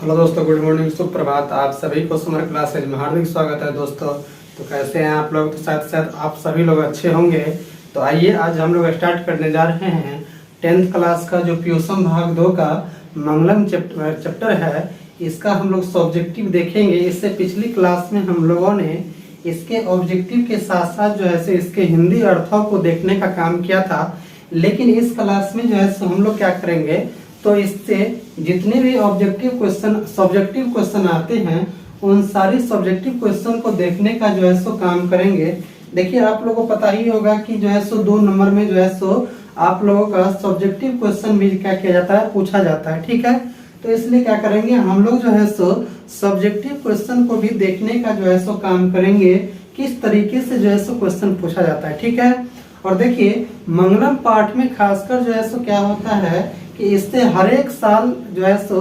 Hello दोस्तों, good morning, सुप्रभात। आप सभी को समर क्लासेज में हार्दिक स्वागत है। दोस्तों तो कैसे हैं आप लोग? तो साथ साथ आप सभी लोग अच्छे होंगे। तो आइए आज हम लोग स्टार्ट करने जा रहे हैं 10th क्लास का जो पीयूषम भाग 2 का मंगलम चैप्टर है। इसका हम लोग सब्जेक्टिव देखेंगे। इससे पिछली क्लास में हम लोगों ने इसके ऑब्जेक्टिव के साथ साथ जो है इसके हिंदी अर्थों को देखने का काम किया था। लेकिन इस क्लास में जो है हम लोग क्या करेंगे, तो इससे जितने भी सब्जेक्टिव क्वेश्चन आते हैं उन सारी सब्जेक्टिव क्वेश्चन को देखने का जो है सो काम करेंगे। देखिए आप लोगों को पता ही होगा कि जो है सो 2 नंबर में जो है सो आप लोगों का सब्जेक्टिव क्वेश्चन भी क्या किया जाता है, पूछा जाता है। ठीक है, तो इसलिए क्या करेंगे हम लोग जो है सो सब्जेक्टिव क्वेश्चन को भी देखने का जो है सो काम करेंगे, किस तरीके से जो है सो क्वेश्चन पूछा जाता है। ठीक है, और देखिए मंगलम पाठ में खासकर जो है सो क्या होता है कि इससे हर एक साल जो है सो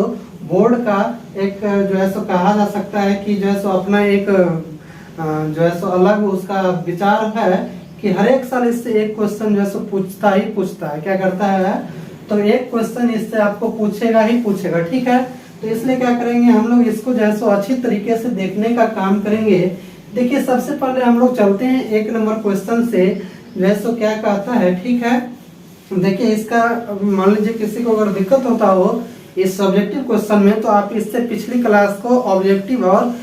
बोर्ड का एक जो है सो कहा जा सकता है कि जो है सो अपना एक जो है सो अलग उसका विचार है कि हर एक साल इससे एक क्वेश्चन जो है सो पूछता है। क्या करता है, तो एक क्वेश्चन इससे आपको पूछेगा ही पूछेगा। ठीक है, तो इसलिए क्या करेंगे हम लोग इसको जो है सो अच्छी तरीके से देखने का काम करेंगे। देखिए सबसे पहले हम लोग चलते हैं 1 नंबर क्वेश्चन से जो है सो क्या कहता है। ठीक है, देखिए इसका मान लीजिए किसी को अगर दिक्कत होता हो इस सब्जेक्टिव क्वेश्चन में, तो आप इससे पिछली क्लास को ऑब्जेक्टिव और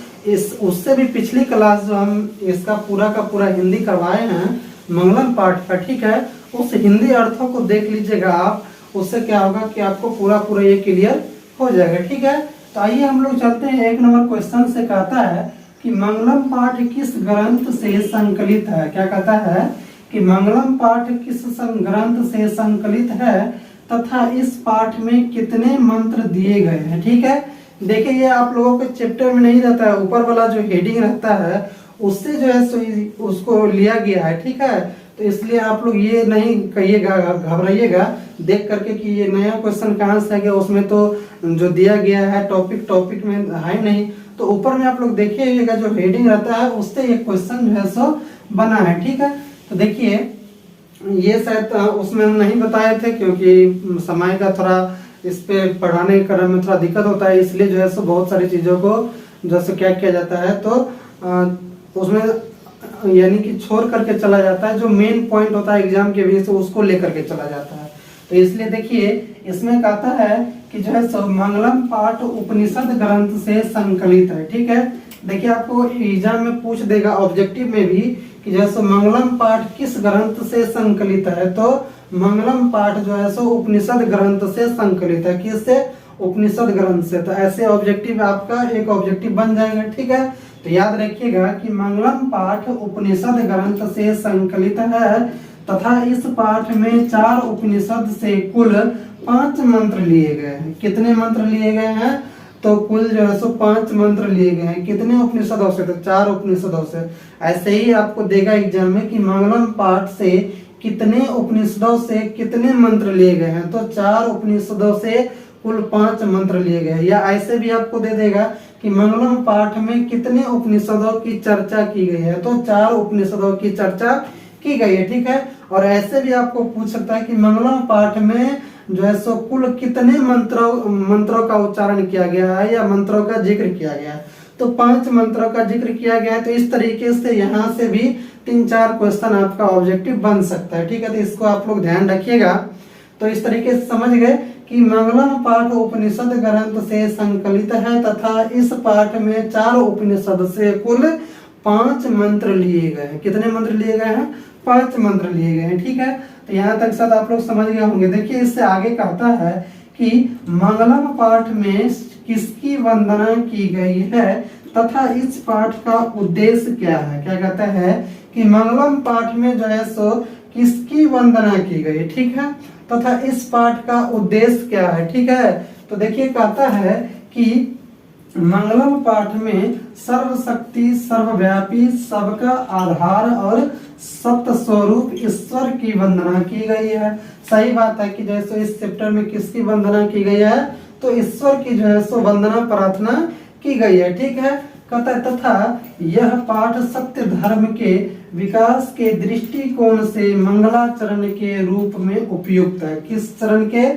उससे भी पिछली क्लास जो हम इसका पूरा का पूरा हिंदी करवाए हैं मंगलम पाठ का, ठीक है, उस हिंदी अर्थों को देख लीजिएगा आप। उससे क्या होगा कि आपको पूरा ये क्लियर हो जाएगा। ठीक है, तो आइए हम लोग चलते हैं 1 नंबर क्वेश्चन से। कहता है कि मंगलम पाठ किस ग्रंथ से संकलित है। क्या कहता है कि मंगलम पाठ किस ग्रंथ से संकलित है तथा इस पाठ में कितने मंत्र दिए गए हैं। ठीक है, देखिए ये आप लोगों के चैप्टर में नहीं रहता है, ऊपर वाला जो हेडिंग रहता है उससे जो है सो उसको लिया गया है। ठीक है, तो इसलिए आप लोग ये नहीं कहिएगा, घबराइएगा देख करके कि ये नया क्वेश्चन कहाँ से आ गया, उसमें तो जो दिया गया है टॉपिक में है नहीं। तो ऊपर में आप लोग देखिएगा जो हेडिंग रहता है उससे ये क्वेश्चन जो है सो बना है। ठीक है, तो देखिए ये शायद उसमें हम नहीं बताए थे क्योंकि समय का थोड़ा इस पे पढ़ाने क्रम में थोड़ा दिक्कत होता है, इसलिए जो है सो बहुत सारी चीज़ों को जैसे क्या किया जाता है तो उसमें यानी कि छोड़ करके चला जाता है। जो मेन पॉइंट होता है एग्जाम के वजह से उसको लेकर के चला जाता है। तो इसलिए देखिए इसमें कहता है कि जो है सो मंगलम पाठ उपनिषद ग्रंथ से संकलित है। ठीक है, देखिए आपको एग्जाम में पूछ देगा ऑब्जेक्टिव में भी कि जैसे मंगलम पाठ किस ग्रंथ से संकलित है, तो मंगलम पाठ जो है सो उपनिषद ग्रंथ से संकलित है। किससे? उपनिषद ग्रंथ से। तो ऐसे ऑब्जेक्टिव आपका एक ऑब्जेक्टिव बन जाएगा। ठीक है, तो याद रखिएगा कि मंगलम पाठ उपनिषद ग्रंथ से संकलित है तथा इस पाठ में 4 उपनिषद से कुल 5 मंत्र लिए गए हैं। कितने मंत्र लिए गए हैं? तो कुल जो है सो 5 मंत्र लिए गए हैं। कितने उपनिषदों से? तो 4 उपनिषदों से। ऐसे ही आपको देगा एग्जाम में कि मंगलम पाठ से कितने उपनिषदों से कितने मंत्र लिए गए हैं, तो 4 उपनिषदों से कुल 5 मंत्र लिए गए हैं। या ऐसे भी आपको दे देगा कि मंगलम पाठ में कितने उपनिषदों की चर्चा की गई है, तो 4 उपनिषदों की चर्चा की गई है। ठीक है, और ऐसे भी आपको पूछ सकता है कि मंगलम पाठ में जो है सो कुल कितने मंत्रों का उच्चारण किया गया है या मंत्रों का जिक्र किया गया है, तो 5 मंत्रों का जिक्र किया गया है। तो इस तरीके से यहाँ से भी 3-4 क्वेश्चन आपका ऑब्जेक्टिव बन सकता है। ठीक है, तो इसको आप लोग ध्यान रखिएगा। तो इस तरीके से समझ गए कि मंगलम पाठ उपनिषद ग्रंथ से संकलित है तथा इस पाठ में 4 उपनिषद से कुल 5 मंत्र लिए गए हैं। कितने मंत्र लिए गए हैं? 5 मंत्र लिए गए हैं। ठीक है, तो यहाँ तक शायद आप लोग समझ गए होंगे। देखिए इससे आगे कहता है कि मंगलम पाठ में किसकी वंदना की गई है तथा इस पाठ का उद्देश्य क्या है। क्या कहता है कि मंगलम पाठ में जो है सो किसकी वंदना की गई, ठीक है, तथा इस पाठ का उद्देश्य क्या है। ठीक है, तो देखिए कहता है कि मंगलम पाठ में सर्वशक्ति, सर्वव्यापी, सबका आधार और सत्य स्वरूप ईश्वर की वंदना की गई है। सही बात है कि जैसे इस चैप्टर में किसकी वंदना की गई है, तो ईश्वर की जो है सो वंदना प्रार्थना की गई है। ठीक है, कहता है तथा यह पाठ सत्य धर्म के विकास के दृष्टिकोण से मंगलाचरण के रूप में उपयुक्त है। किस चरण के?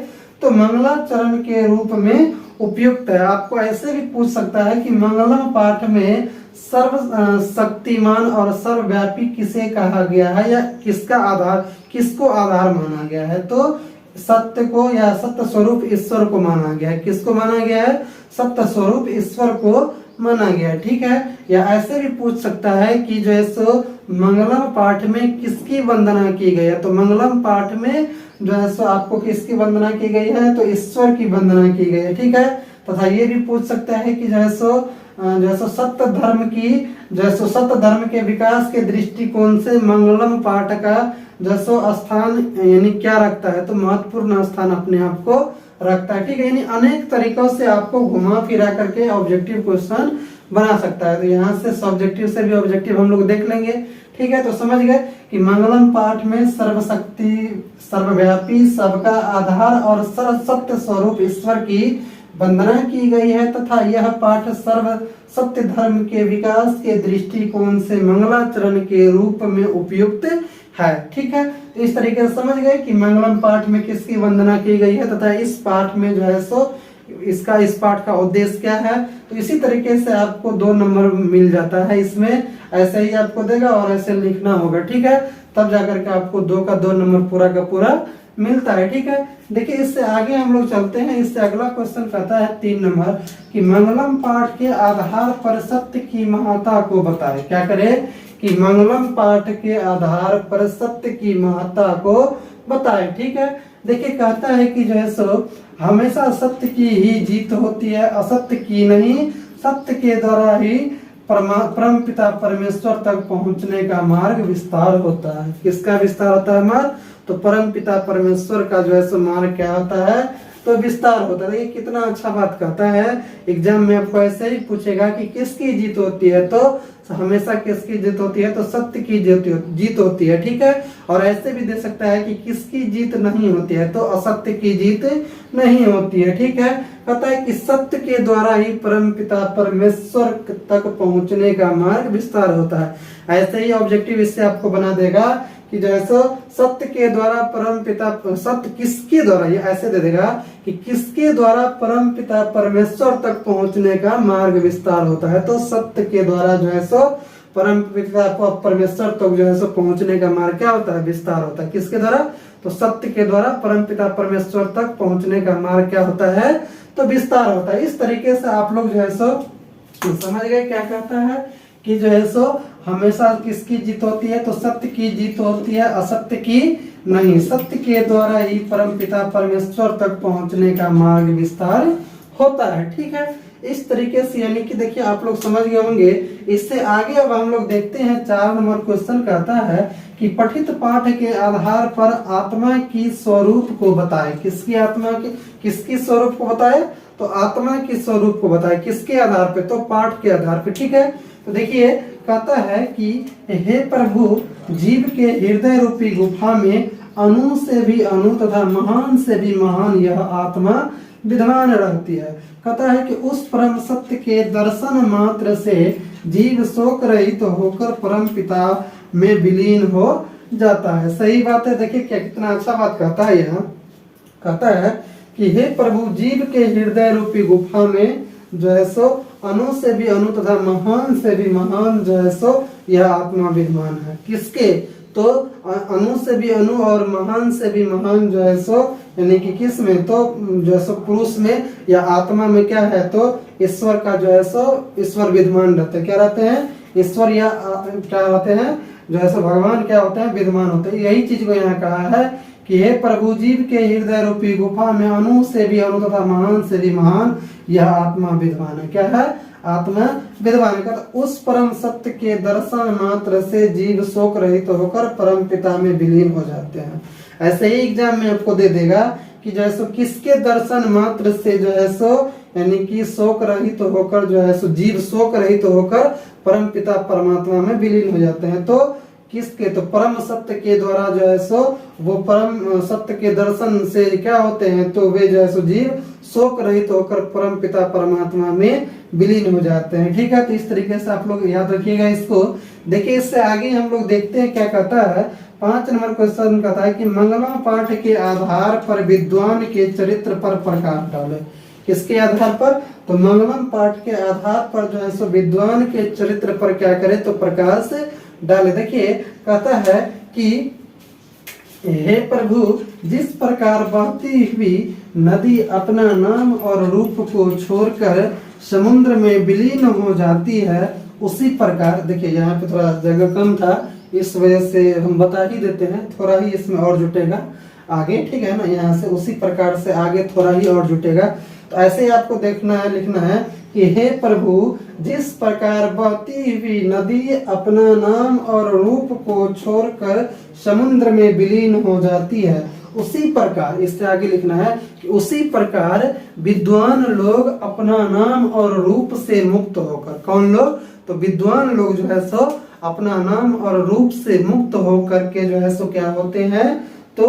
तो मंगलाचरण के रूप में उपयुक्त है। आपको ऐसे भी पूछ सकता है कि मंगलम पाठ में सर्व शक्तिमान और सर्वव्यापी किसे कहा गया है या किसको आधार माना गया है। तो सत्य को या सत्य स्वरूप ईश्वर को माना गया है। किसको माना गया है? सत्य स्वरूप ईश्वर को माना गया है। ठीक है। या ऐसे भी पूछ सकता है कि जो है सो मंगलम पाठ में किसकी वंदना की गई है। तो मंगलम पाठ में जो है सो आपको किसकी वंदना की गई है? तो ईश्वर की वंदना की गई है। ठीक है। तथा ये भी पूछ सकता है कि जो है सो सत्य धर्म के विकास के दृष्टिकोण से मंगलम पाठ का जो सो स्थान यानी क्या रखता है? तो महत्वपूर्ण स्थान अपने आप को रखता है। ठीक है। यानी अनेक तरीकों से आपको घुमा फिरा करके ऑब्जेक्टिव क्वेश्चन बना सकता है। तो यहाँ से सब्जेक्टिव से भी ऑब्जेक्टिव हम लोग देख लेंगे। ठीक है। तो समझ गए कि मंगलम पाठ में सर्वशक्ति, सर्वव्यापी, सबका आधार और सर्वसत्य स्वरूप ईश्वर की वंदना की गई है तथा यह पाठ सर्व सत्य धर्म के विकास के दृष्टिकोण से मंगलाचरण के रूप में उपयुक्त है। ठीक है। तो इस तरीके से समझ गए कि मंगलम पाठ में किसकी वंदना की गई है तथा इस पाठ में जो है सो इस पाठ का उद्देश्य क्या है। तो इसी तरीके से आपको 2 नंबर मिल जाता है। इसमें ऐसे ही आपको देगा और ऐसे लिखना होगा। ठीक है। तब जाकर के आपको 2 का 2 नंबर पूरा का पूरा मिलता है। ठीक है। देखिए इससे आगे हम लोग चलते हैं। इससे अगला क्वेश्चन कहता है 3 नंबर कि मंगलम पाठ के आधार पर सत्य की महत्ता को बताए। क्या करे कि मंगलम पाठ के आधार पर सत्य की महत्ता को बताए। ठीक है। देखिए कहता है कि जो है सो हमेशा सत्य की ही जीत होती है, असत्य की नहीं। सत्य के द्वारा ही परम पिता परमेश्वर तक पहुंचने का मार्ग विस्तार होता है। किसका विस्तार होता है? मार्ग। तो परम पिता परमेश्वर का जो है सो मार्ग क्या होता है? तो विस्तार होता है। ये कितना अच्छा बात कहता है। एग्जाम में आपको ऐसे ही पूछेगा कि किसकी जीत होती है? तो हमेशा किसकी जीत होती है? तो सत्य की जीत होती है। ठीक है। और ऐसे भी दे सकता है कि किसकी जीत नहीं होती है? तो असत्य की जीत नहीं होती है। ठीक है। कहता है कि सत्य के द्वारा ही परम पिता परमेश्वर तक पहुंचने का मार्ग विस्तार होता है। ऐसे ही ऑब्जेक्टिव इससे आपको बना देगा कि जैसे सत्य के द्वारा परम पिता, सत्य किसके द्वारा, ये ऐसे दे देगा कि किसके द्वारा परम पिता परमेश्वर तक पहुंचने का मार्ग विस्तार होता है। तो सत्य के द्वारा जो है सो परम पिता परमेश्वर तक जो है सो पहुंचने का मार्ग क्या होता है? विस्तार होता है। किसके द्वारा? तो सत्य के द्वारा परम पिता परमेश्वर तक पहुंचने का मार्ग क्या होता है? तो विस्तार होता है। इस तरीके से आप लोग जो है सो समझ गए क्या कहता है कि जो है सो हमेशा किसकी जीत होती है? तो सत्य की जीत होती है, असत्य की नहीं। सत्य के द्वारा ही परम पिता परमेश्वर तक पहुंचने का मार्ग विस्तार होता है। ठीक है। इस तरीके से यानी कि देखिए आप लोग समझ गए होंगे। इससे आगे अब हम लोग देखते हैं 4 नंबर क्वेश्चन कहता है कि पठित पाठ के आधार पर आत्मा की स्वरूप को बताए। किसकी आत्मा की, किसकी स्वरूप को बताए? तो आत्मा की स्वरूप को बताए। किसके आधार पे? तो पाठ के आधार पे। ठीक है। तो देखिए कहता है कि हे प्रभु, जीव के हृदय रूपी गुफा में अणु से भी अणु तथा महान से भी महान यह आत्मा विद्यमान रहती है। कहता है कि उस परम सत्य के दर्शन मात्र से जीव शोक रहित होकर परम पिता में विलीन हो जाता है। सही बात है। देखिए क्या कितना अच्छा बात कहता है। यहाँ कहता है कि हे प्रभु, जीव के हृदय रूपी गुफा में जो है सो अणु से भी अणु तथा महान से भी महान जो है सो यह आत्मा विद्यमान है। किसके? तो अणु से भी अणु और महान से भी महान जो है सो यानी कि किस में? तो जो है सो पुरुष में या आत्मा में क्या है? तो ईश्वर का जो है सो ईश्वर विद्यमान रहते हैं। क्या रहते हैं? ईश्वर या क्या रहते हैं? जो है सो भगवान क्या होते हैं? विद्यमान होते हैं। यही चीज को यहाँ कहा है कि हे प्रभु, जीव के हृदय रूपी गुफा में अणु से भी अणु तथा महान से भी महान यह आत्मा विद्यमान है। क्या है? आत्मा विद्यमान है। उस परम सत्य के दर्शन मात्र से जीव शोक रहित तो होकर परम पिता में विलीन हो जाते हैं। ऐसे ही एग्जाम में आपको दे देगा कि जो है सो किसके दर्शन मात्र से जो है सो यानी कि शोक रहित तो होकर जो है सो जीव शोक रहित तो होकर परम पिता परमात्मा में विलीन हो जाते हैं। तो किसके? तो परम सत्य के द्वारा जो है सो वो परम सत्य के दर्शन से क्या होते हैं? तो वे जो है सो जीव शोक रहित होकर परम पिता परमात्मा में विलीन हो जाते हैं। ठीक है। तो इस तरीके से आप लोग याद रखिएगा इसको। देखिए इससे आगे हम लोग देखते हैं क्या कहता है। 5 नंबर क्वेश्चन कहता है कि मंगला पाठ के आधार पर विद्वान के चरित्र पर प्रकाश डाले। किसके आधार पर? तो मंगलम पाठ के आधार पर जो है सो विद्वान के चरित्र पर क्या करे? तो प्रकाश डाले। देखिए कहता है कि हे प्रभु, जिस प्रकार बहती हुई नदी अपना नाम और रूप को छोड़कर समुद्र में विलीन हो जाती है, उसी प्रकार, देखिए यहाँ पे थोड़ा जगह कम था, इस वजह से हम बता ही देते हैं, थोड़ा ही इसमें और जुटेगा आगे, ठीक है ना। यहाँ से उसी प्रकार से आगे थोड़ा ही और जुटेगा। तो ऐसे ही आपको देखना है, लिखना है कि हे प्रभु, जिस प्रकार बहती हुई नदी अपना नाम और रूप को छोड़कर समुद्र में विलीन हो जाती है, उसी प्रकार, इससे आगे लिखना है कि उसी प्रकार विद्वान लोग अपना नाम और रूप से मुक्त होकर, कौन लोग? तो विद्वान लोग जो है सो अपना नाम और रूप से मुक्त होकर के जो है सो क्या होते हैं? तो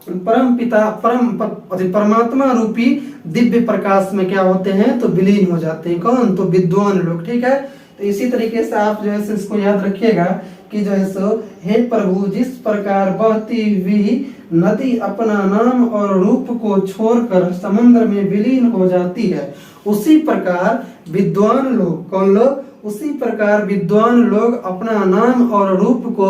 परम पिता परमात्मा रूपी दिव्य प्रकाश में क्या होते हैं? तो विलीन हो जाते हैं। कौन? तो विद्वान लोग, ठीक है। तो इसी तरीके से आप जो है सो इसको याद रखिएगा कि जो है सो हे प्रभु, जिस प्रकार बहती हुई नदी अपना नाम और रूप को छोड़कर समुद्र में विलीन हो जाती है, उसी प्रकार विद्वान लोग, कौन लोग? उसी प्रकार विद्वान लोग अपना नाम और रूप को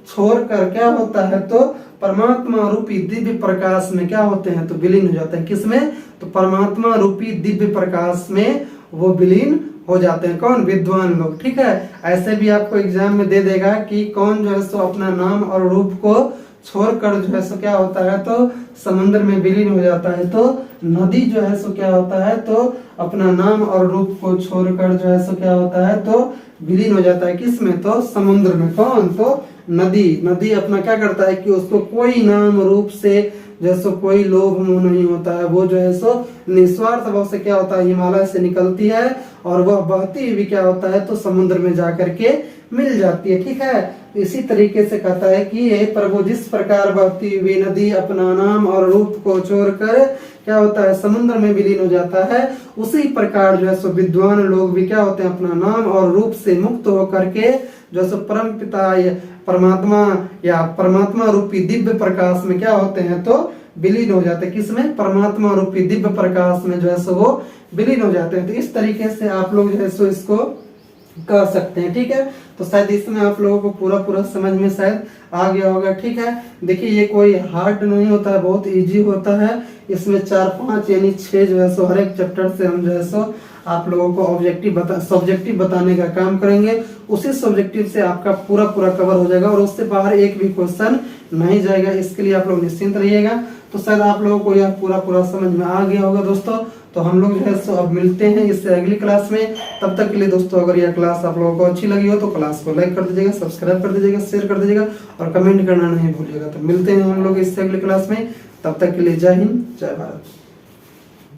छोड़कर क्या होता है? तो परमात्मा रूपी दिव्य प्रकाश में क्या होते हैं? तो विलीन हो जाते हैं। किसमें? तो परमात्मा रूपी दिव्य प्रकाश में वो विलीन हो जाते हैं। कौन? विद्वान लोग, ठीक है। ऐसे भी आपको एग्जाम में दे देगा कि कौन जो है सो अपना नाम और रूप को छोड़कर जो है सो क्या होता है? तो समुद्र में विलीन हो जाता है। तो नदी जो है सो क्या होता है? तो अपना नाम और रूप को छोड़कर जो है सो क्या होता है? तो विलीन हो जाता है। किसमें? तो समुद्र में। कौन? तो नदी। नदी अपना क्या करता है कि उसको कोई नाम रूप से जैसे कोई लोभ मोह नहीं होता है, वो जो है सो निस्वार्थ भाव से क्या होता है? हिमालय से निकलती है और वह बहती हुई क्या होता है? तो समुद्र में जाकर के मिल जाती है, ठीक है। इसी तरीके से कहता है कि हे प्रभु, जिस प्रकार बहती हुई नदी अपना नाम और रूप को छोड़कर क्या होता है? समुद्र में विलीन हो जाता है, उसी प्रकार जो है सो विद्वान लोग भी क्या होते हैं? अपना नाम और रूप से मुक्त होकर के जो है सो परम पिता परमात्मा या परमात्मा रूपी दिव्य प्रकाश में क्या होते हैं? तो विलीन हो जाते हैं। किसमें? परमात्मा रूपी दिव्य प्रकाश में जो है सो वो विलीन हो जाते हैं। तो इस तरीके से आप लोग जो है सो इसको कर सकते हैं, ठीक है। तो शायद इसमें आप लोगों को पूरा समझ में शायद आ गया होगा, ठीक है। देखिए ये कोई हार्ड नहीं होता है, बहुत इजी होता है। इसमें 4 5 यानी 6 जो है सो हर एक चैप्टर से हम जो है सो आप लोगों को सब्जेक्टिव बताने का काम करेंगे। उसी सब्जेक्टिव से आपका पूरा कवर हो जाएगा और उससे बाहर एक भी क्वेश्चन नहीं जाएगा। इसके लिए आप लोग निश्चिंत रहिएगा। तो शायद आप लोगों को यह पूरा समझ में आ गया होगा दोस्तों। तो हम लोग जो है सो अब मिलते हैं इससे अगली क्लास में। तब तक के लिए दोस्तों, अगर यह क्लास आप लोगों को अच्छी लगी हो तो क्लास को लाइक कर दीजिएगा, सब्सक्राइब कर दीजिएगा, शेयर कर दीजिएगा और कमेंट करना नहीं भूलिएगा। तो मिलते हैं हम लोग इससे अगली क्लास में। तब तक के लिए जय हिंद, जय भारत।